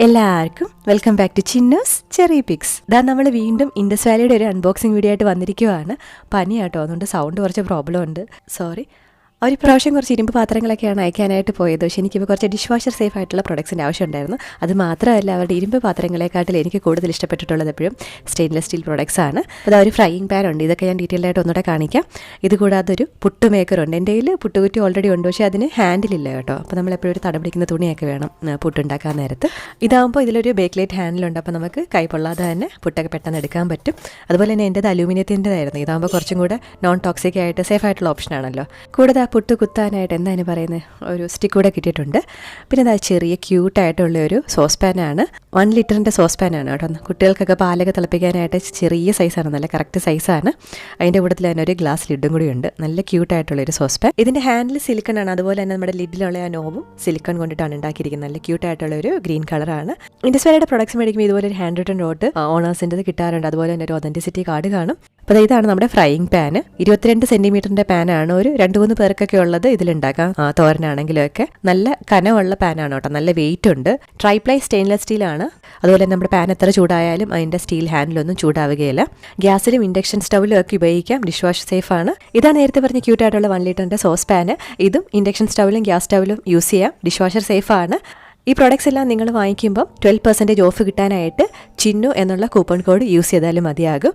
എല്ലാവർക്കും welcome back to Chinnu's cherry picks. ഇതാ നമ്മൾ വീണ്ടും ഇൻഡസ് വാലിയുടെ ഒരു അൺബോക്സിംഗ് വീഡിയോ ആയിട്ട് വന്നിരിക്കുവാണ്. പനിയാട്ടോ, അതുകൊണ്ട് സൗണ്ട് കുറച്ച് പ്രോബ്ലം ഉണ്ട്, സോറി. ഒരു പ്രാവശ്യം കുറച്ച് ഇരുമ്പ് പാത്രങ്ങളൊക്കെയാണ് അയക്കാനായിട്ട് പോയത്. പക്ഷേ എനിക്കിപ്പോൾ കുറച്ച് ഡിഷ് വാഷർ സേഫ് ആയിട്ടുള്ള പ്രൊഡക്ട്സിൻ്റെ ആവശ്യമുണ്ടായിരുന്നു. അത് മാത്രമല്ല, അവരുടെ ഇരുമ്പ് പാത്രങ്ങളെക്കാട്ടിൽ എനിക്ക് കൂടുതൽ ഇഷ്ടപ്പെട്ടിട്ടുള്ളത് എപ്പോഴും സ്റ്റെയിൻലെസ് സ്റ്റീൽ പ്രൊഡക്ട്സ് ആണ്. അപ്പോൾ ഒരു ഫ്രൈയിങ് പാൻ ഉണ്ട്, ഇതൊക്കെ ഞാൻ ഡീറ്റെയിൽ ആയിട്ട് ഒന്നുകൂടെ കാണിക്കാം. ഇത് കൂടാതെ ഒരു പുട്ട് മേക്കറുണ്ട്. എൻ്റെ കയ്യിൽ പുട്ടുകുറ്റി ഓൾറെഡി ഉണ്ട്, പക്ഷേ അതിന് ഹാൻഡിലില്ല കേട്ടോ. അപ്പോൾ നമ്മളെപ്പോഴും ഒരു തടം പിടിക്കുന്ന തുണിയൊക്കെ വേണം പുട്ടുണ്ടാക്കാൻ നേരത്ത്. ഇതാകുമ്പോൾ ഇതിലൊരു ബേക്ക്ലൈറ്റ് ഹാൻഡിലുണ്ട്, അപ്പോൾ നമുക്ക് കൈ പൊള്ളാതെ തന്നെ പുട്ടൊക്കെ പെട്ടെന്ന് എടുക്കാൻ പറ്റും. അതുപോലെ തന്നെ എൻ്റേത് അലൂമിനിയത്തിൻ്റെതായിരുന്നു. ഇതാകുമ്പോൾ കുറച്ചും കൂടെ നോൺ ടോക്സിക് ആയിട്ട് സേഫ് ആയിട്ടുള്ള ഓപ്ഷനാണല്ലോ. കൂടാതെ പുട്ട് കുത്താനായിട്ട് എന്താണ് പറയുന്നത്, ഒരു സ്റ്റിക്ക് കൂടെ കിട്ടിയിട്ടുണ്ട്. പിന്നെ അത് ചെറിയ ക്യൂട്ടായിട്ടുള്ള ഒരു സോസ് പാനാണ്. 1 ലിറ്ററിൻ്റെ സോസ് പാനാണ് കേട്ടോ. കുട്ടികൾക്കൊക്കെ പാലൊക്കെ തിളപ്പിക്കാനായിട്ട് ചെറിയ സൈസാണ്, നല്ല കറക്റ്റ് സൈസാണ്. അതിൻ്റെ കൂട്ടത്തിൽ തന്നെ ഒരു ഗ്ലാസ് ലിഡും കൂടി ഉണ്ട്. നല്ല ക്യൂട്ടായിട്ടുള്ളൊരു സോസ് പാൻ. ഇതിൻ്റെ ഹാൻഡിൽ സിലിക്കൺ ആണ്, അതുപോലെ തന്നെ നമ്മുടെ ലിഡിലുള്ള ആ നോബും സിലിക്കൺ കൊണ്ടിട്ടാണ് ഉണ്ടാക്കിയിരിക്കുന്നത്. നല്ല ക്യൂട്ടായിട്ടുള്ളൊരു ഗ്രീൻ കളറാണ്. ഇൻഡസ് വാലിയുടെ പ്രൊഡക്ട്സ് മേടിക്കുമ്പോൾ ഇതുപോലെ ഒരു ഹാൻഡ് റിട്ടൺ നോട്ട് ഓണേഴ്സിൻ്റെ കിട്ടാറുണ്ട്. അതുപോലെ തന്നെ ഒരു ഒതൻറ്റിസിറ്റി കാർഡ് കാണും. അപ്പോൾ ഇതാണ് നമ്മുടെ ഫ്രൈയിങ് പാന്. 22 സെൻറ്റിമീറ്ററിൻ്റെ പാനാണ്. ഒരു 2-3 പേർക്കൊക്കെ ഉള്ളത് ഇതിലുണ്ടാക്കാം. തോരനാണെങ്കിലും ഒക്കെ നല്ല കനമുള്ള പാനാണ് കേട്ടോ, നല്ല വെയിറ്റ് ഉണ്ട്. ട്രൈപ്ലൈ സ്റ്റെയിൻലെസ് സ്റ്റീലാണ്. അതുപോലെ തന്നെ നമ്മുടെ പാൻ എത്ര ചൂടായാലും അതിൻ്റെ സ്റ്റീൽ ഹാൻഡിലൊന്നും ചൂടാവുകയില്ല. ഗ്യാസിലും ഇൻഡക്ഷൻ സ്റ്റൗവിലും ഒക്കെ ഉപയോഗിക്കാം. ഡിഷ് വാഷ് സേഫ് ആണ്. ഇതാണ് നേരത്തെ പറഞ്ഞ ക്യൂട്ടായിട്ടുള്ള 1 ലിറ്ററിൻ്റെ സോസ് പാന്. ഇതും ഇൻഡക്ഷൻ സ്റ്റൗവിലും ഗ്യാസ് സ്റ്റൗവിലും യൂസ് ചെയ്യാം. ഡിഷ് വാഷർ സേഫ് ആണ്. ഈ പ്രോഡക്ട്സ് എല്ലാം നിങ്ങൾ വാങ്ങിക്കുമ്പം 12% ഓഫ് കിട്ടാനായിട്ട് ചിന്നു എന്നുള്ള കൂപ്പൺ കോഡ് യൂസ് ചെയ്താലും മതിയാകും.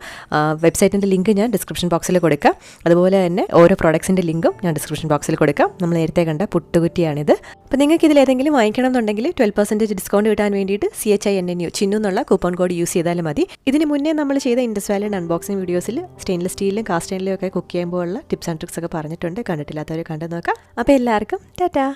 വെബ്സൈറ്റിൻ്റെ ലിങ്ക് ഞാൻ ഡിസ്ക്രിപ്ഷൻ ബോക്സിൽ കൊടുക്കാം. അതുപോലെ തന്നെ ഓരോ പ്രോഡക്ട്സിൻ്റെ ലിങ്കും ഞാൻ ഡിസ്ക്രിപ്ഷൻ ബോക്സിൽ കൊടുക്കാം. നമ്മൾ നേരത്തെ കണ്ട പുട്ടുകുറ്റിയാണിത്. അപ്പോൾ നിങ്ങൾക്ക് ഇതിലേതെങ്കിലും വാങ്ങിക്കണം എന്നുണ്ടെങ്കിൽ 12% ഡിസ്കൗണ്ട് കിട്ടാൻ വേണ്ടിയിട്ട് CHINNU ചിന്നു എന്നുള്ള കൂപ്പൺ കോഡ് യൂസ് ചെയ്താലും മതി. ഇതിന് മുന്നേ നമ്മൾ ചെയ്ത ഇൻഡസ് വാലിയുടെ അൺബോക്സിംഗ് വീഡിയോസിൽ സ്റ്റെയിൻലെസ് സ്റ്റീലിലും കാസ്റ്റ് സ്റ്റൈനിലും ഒക്കെ കുക്ക് ചെയ്യുമ്പോൾ ഉള്ള ടിപ്സ് ആൻഡ് ട്രിക്സ് ഒക്കെ പറഞ്ഞിട്ടുണ്ട്. കണ്ടിട്ടില്ലാത്തവർ കണ്ടു നോക്കാം. അപ്പോൾ എല്ലാവർക്കും ടാറ്റാ.